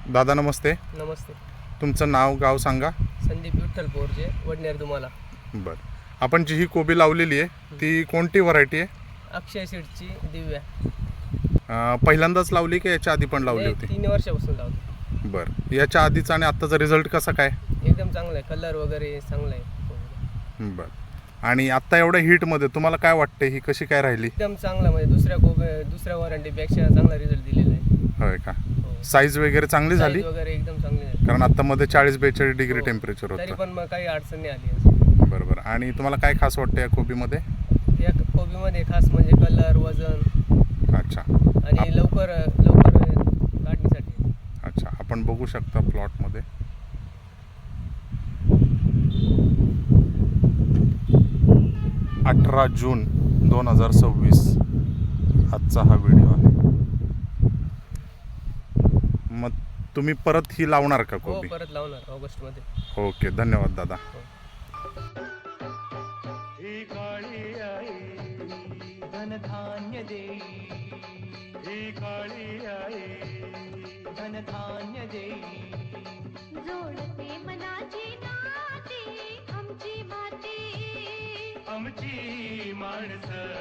दादा नमस्ते. नमस्ते. तुमचं नाव गाव सांगा. संदीप विठ्ठल पोरजे, वडनेर तुम्हाला. बरं, आपण जी ही कोबी लावलेली आहे ती कोणती व्हरायटी आहे? अक्षय सीडची दिव्या. पहिल्यांदाच लावली की याच्या आधी पण लावली होती? 3 वर्षापासून लावतो. बरं, याच्या आधीचा आणि आत्ताचा रिझल्ट कसा काय? एकदम चांगला आहे, कलर वगैरे चांगला आहे. बरं, आणि आत्ता एवढ्या हीटमध्ये तुम्हाला काय वाटते, ही कशी काय राहिली? एकदम चांगला, म्हणजे दुसऱ्या वॉरंटीपेक्षा चांगला रिझल्ट दिलेला आहे. होय का? हो. साईज वगैरे चांगली झाली? साईज वगैरे एकदम चांगली झाली. कारण आता मध्ये 40-42 डिग्री हो. टेम्परेचर तरी होतं. पण मग काही अडचण नाही आली. बरोबर. आणि तुम्हाला काय खास वाटतं या कोबीमध्ये? या कोबीमध्ये खास म्हणजे कलर, वजन अच्छा आणि लवकर काढणीसाठी. अच्छा, आपण बघू शकता प्लॉटमध्ये. अठरा जून 2026 आजचा हा व्हिडिओ आहे. मग तुम्ही परत ही लावणार का हो, कोबी? परत लावणार ऑगस्टमध्ये. ओके, धन्यवाद दादा. ही काळी आई धनधान्य देई, ही काळी आई धनधान्य देई. जोडते मनाची नाती आमची माती, आमची माणसं